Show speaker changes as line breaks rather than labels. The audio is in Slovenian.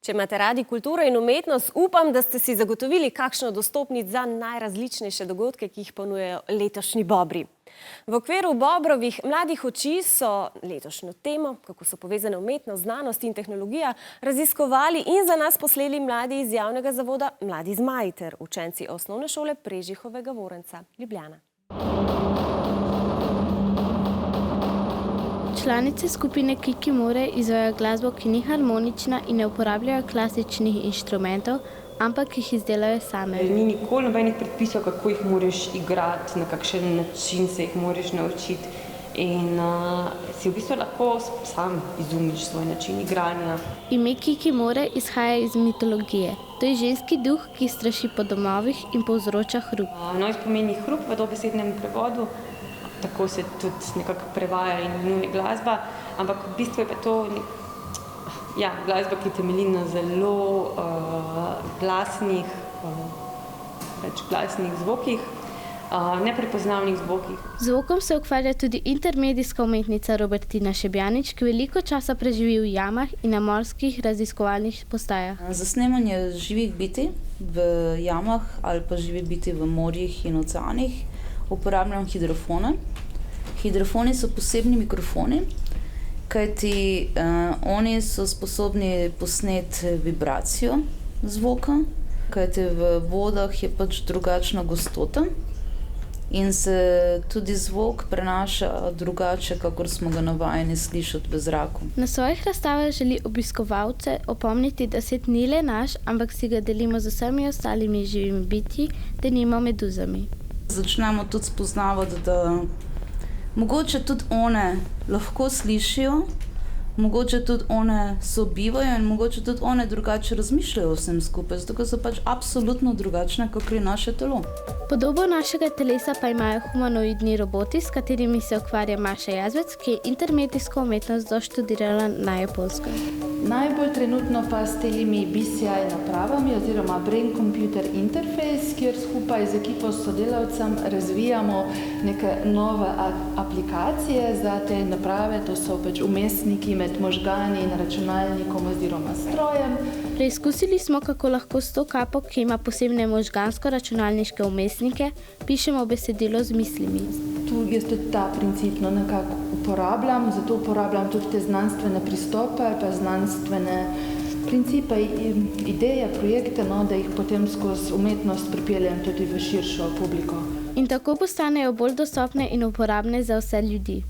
Če imate radi kulturo in umetnost, upam, da ste si zagotovili kakšno dostopnic za najrazličnejše dogodke, ki jih ponujajo letošnji Bobri. V okviru Bobrovih mladih oči so letošnjo temo, kako so povezane umetnost, znanost in tehnologija, raziskovali in za nas poslali mladi iz javnega zavoda Mladi zmaji ter učenci osnovne šole Prežihovega Voranca, Ljubljana.
Članice skupine Kikimore izvajajo glasbo, ki ni harmonična in ne uporabljajo klasičnih inštrumentov, ampak jih izdelajo same.
Ni nikoli nobenih predpisov, kako jih moraš igrati, na kakšen način se jih moraš naučiti. In si v bistvu lahko sam izumiš svoj način igranja.
Ime Kikimore izhaja iz mitologije. To je ženski duh, ki straši po domovih in povzroča hrup.
Nois pomeni hrup v dobesednem prevodu. Tako se tudi nekako prevaja in imenuje glasba, ampak v bistvu je pa to glasba, ki temelji na zelo glasnih, večglasnih zvokih, neprepoznavnih zvokih.
Zvokom se ukvarja tudi intermedijska umetnica Robertina Šebjanič, ki veliko časa preživi v jamah in na morskih raziskovalnih postajah.
Za snemanje živih bitij v jamah ali pa živih bitij v morjih in oceanih uporabljam hidrofone. Hidrofoni so posebni mikrofoni, kajti oni so sposobni posneti vibracijo zvoka, kajti v vodah je pač drugačna gostota in se tudi zvok prenaša drugače, kakor smo ga navajeni slišati v zraku.
Na svojih razstavah želi obiskovalce opomniti, da svet ni le naš, ampak si ga delimo z vsemi ostalimi živimi bitji, denimo meduzami.
Začnemo tudi spoznavati, da mogoče tudi one lahko slišijo, mogoče tudi one sobivajo in mogoče tudi one drugače razmišljajo o vsem skupaj, zato so pač absolutno drugačne, kakor je naše telo.
Podobo našega telesa pa imajo humanoidni roboti, s katerimi se ukvarja Maša Jazbec, ki je intermedijsko umetnost doštudirala na Japonskem.
Najbolj trenutno pa s temi BCI napravami oziroma Brain Computer Interface, kjer skupaj z ekipo sodelavcem razvijamo neke nove aplikacije za te naprave. To so pač umestniki med možgani in računalnikom oziroma strojem.
Preizkusili smo, kako lahko s to kapo, ki ima posebne možgansko-računalniške umestnike, pišemo besedilo z mislimi.
Tu jaz tudi ta princip nekako uporabljam, zato uporabljam tudi te znanstvene pristope, pa znanstvene principe, ideje, projekte, da jih potem skozi umetnost pripeljem tudi v širšo publiko.
In tako postanejo bolj dostopne in uporabne za vse ljudi.